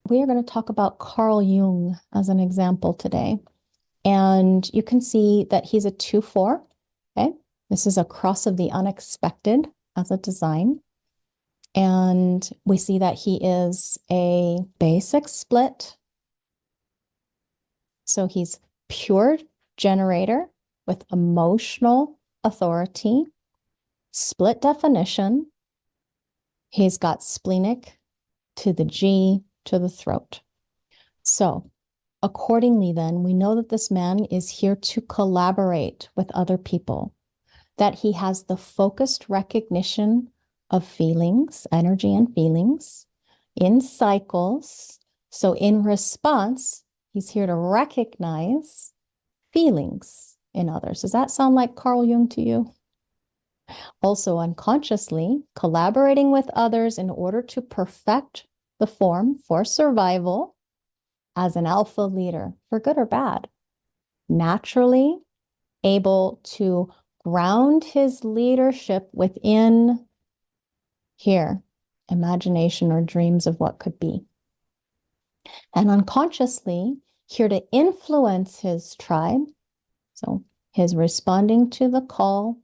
we are going to talk about Carl Jung as an example today. And you can see that he's a 2-4. Okay. This is a cross of the unexpected as a design. And we see that he is a basic split. So he's pure generator with emotional authority, split definition. He's got splenic to the G to the throat. So accordingly, then, we know that this man is here to collaborate with other people, that he has the focused recognition of feelings, energy and feelings in cycles. So in response, he's here to recognize feelings in others. Does that sound like Carl Jung to you? Also unconsciously collaborating with others in order to perfect the form for survival as an alpha leader, for good or bad. Naturally able to ground his leadership within here, imagination or dreams of what could be. And unconsciously here to influence his tribe. So his responding to the call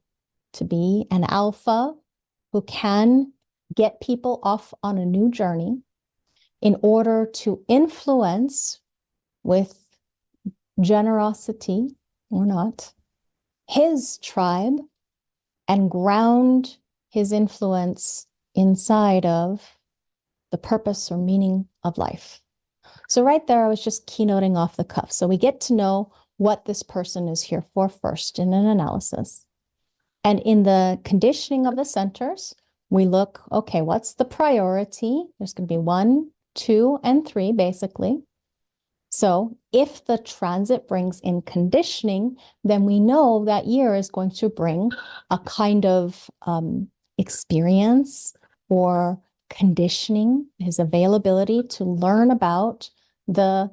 to be an alpha who can get people off on a new journey in order to influence with generosity or not his tribe and ground his influence inside of the purpose or meaning of life. So right there, I was just keynoting off the cuff. So we get to know what this person is here for first in an analysis. And in the conditioning of the centers, we look, okay, what's the priority? There's going to be 1, 2, and 3, basically. So if the transit brings in conditioning, then we know that year is going to bring a kind of experience or conditioning, his availability to learn about the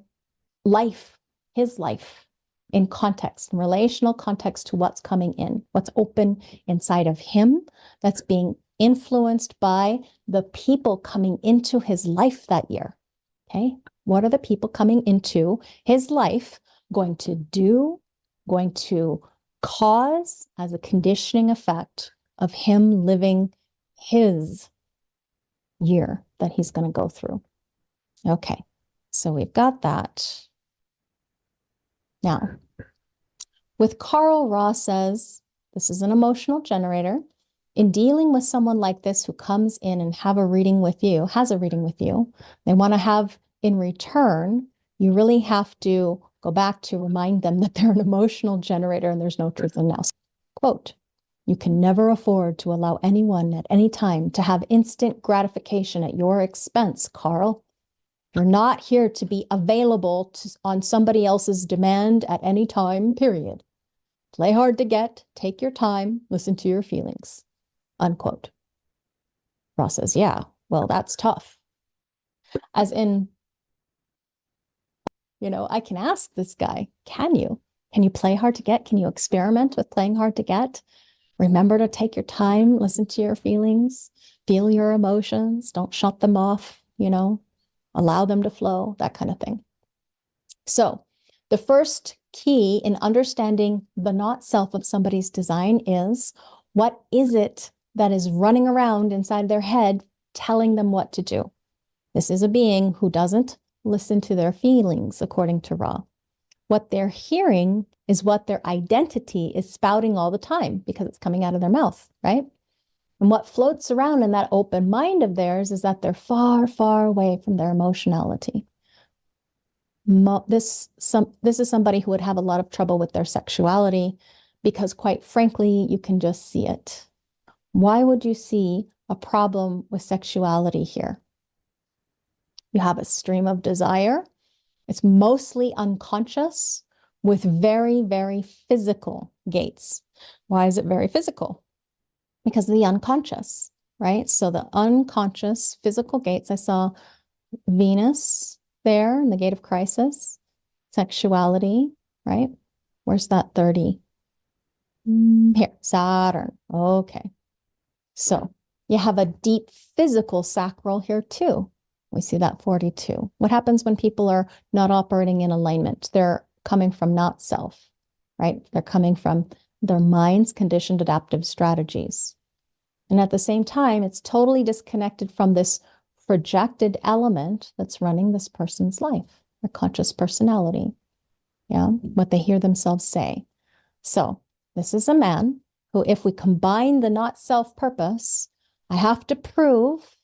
life, his life in context, in relational context to what's coming in, what's open inside of him that's being influenced by the people coming into his life that year. Okay. What are the people coming into his life going to do, going to cause as a conditioning effect of him living his year that he's going to go through? Okay, so we've got that. Now, with Carl, Ross says, this is an emotional generator. In dealing with someone like this who comes in and has a reading with you, they want to have in return, you really have to go back to remind them that they're an emotional generator and there's no truth in now. Quote, you can never afford to allow anyone at any time to have instant gratification at your expense, Carl. You're not here to be available on somebody else's demand at any time, period. Play hard to get, take your time, listen to your feelings, unquote. Ross says, yeah, well, that's tough. As in, I can ask this guy, can you play hard to get? Can you experiment with playing hard to get? Remember to take your time, listen to your feelings, feel your emotions, don't shut them off, allow them to flow, that kind of thing. So the first key in understanding the not self of somebody's design is, what is it that is running around inside their head telling them what to do? This is a being who doesn't listen to their feelings, according to Ra. What they're hearing is what their identity is spouting all the time because it's coming out of their mouth, right? And what floats around in that open mind of theirs is that they're far, far away from their emotionality. This is somebody who would have a lot of trouble with their sexuality because, quite frankly, you can just see it. Why would you see a problem with sexuality here? You have a stream of desire. It's mostly unconscious with very, very physical gates. Why is it very physical? Because of the unconscious, right? So the unconscious physical gates, I saw Venus there in the gate of crisis, sexuality, right? Where's that 30? Here, Saturn. Okay. So you have a deep physical sacral here too, We see that 42. What happens when people are not operating in alignment? They're coming from not self, right? They're coming from their mind's conditioned adaptive strategies. And at the same time, it's totally disconnected from this projected element that's running this person's life, their conscious personality, yeah, what they hear themselves say. So this is a man who, if we combine the not self purpose, I have to prove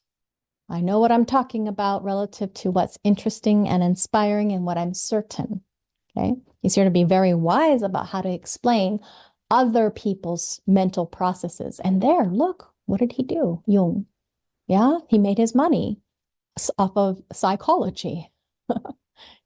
I know what I'm talking about relative to what's interesting and inspiring and what I'm certain. Okay. He's here to be very wise about how to explain other people's mental processes. And there, look, what did he do? Jung. Yeah, he made his money off of psychology.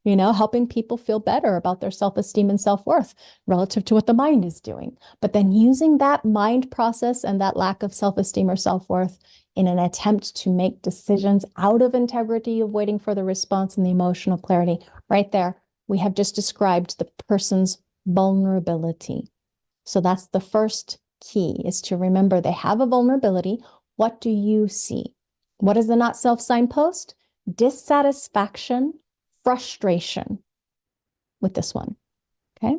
Helping people feel better about their self-esteem and self-worth relative to what the mind is doing. But then using that mind process and that lack of self-esteem or self-worth in an attempt to make decisions out of integrity of waiting for the response and the emotional clarity. Right there, we have just described the person's vulnerability. So that's the first key, is to remember they have a vulnerability. What do you see? What is the not self signpost? Dissatisfaction, frustration with this one, okay?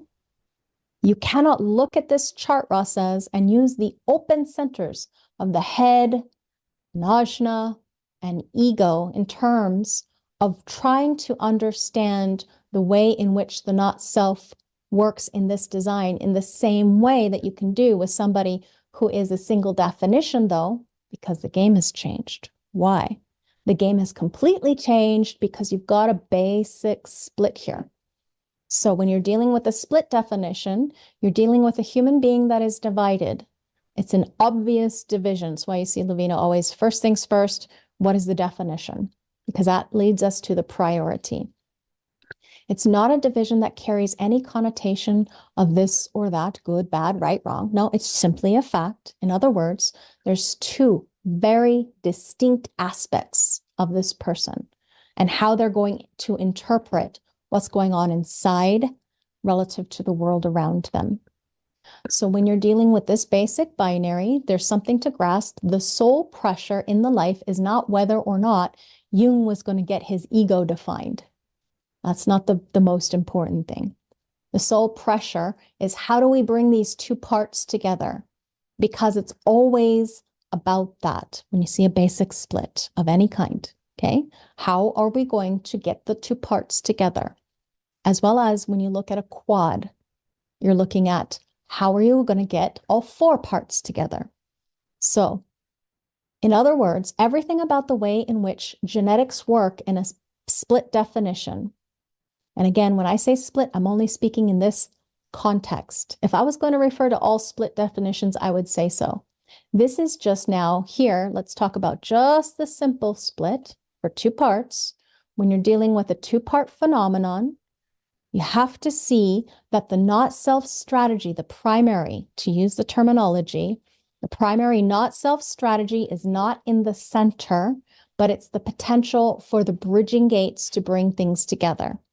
You cannot look at this chart, Ra says, and use the open centers of the head, najna, and ego in terms of trying to understand the way in which the not self works in this design in the same way that you can do with somebody who is a single definition, though, because the game has changed. Why? The game has completely changed because you've got a basic split here. So when you're dealing with a split definition, you're dealing with a human being that is divided. It's an obvious division. That's why you see Laveena always first things first, what is the definition? Because that leads us to the priority. It's not a division that carries any connotation of this or that, good, bad, right, wrong. No, it's simply a fact. In other words, there's two very distinct aspects of this person and how they're going to interpret what's going on inside relative to the world around them. So when you're dealing with this basic binary, there's something to grasp. The sole pressure in the life is not whether or not Jung was going to get his ego defined. That's not the most important thing. The sole pressure is how do we bring these two parts together? Because it's always about that when you see a basic split of any kind, okay? How are we going to get the two parts together? As well as when you look at a quad, you're looking at how are you going to get all four parts together? So, in other words, everything about the way in which genetics work in a split definition. And again, when I say split, I'm only speaking in this context. If I was going to refer to all split definitions, I would say so. This is just now here. Let's talk about just the simple split for two parts. When you're dealing with a two-part phenomenon, you have to see that the not self strategy, the primary, to use the terminology, the primary not self strategy is not in the center, but it's the potential for the bridging gates to bring things together.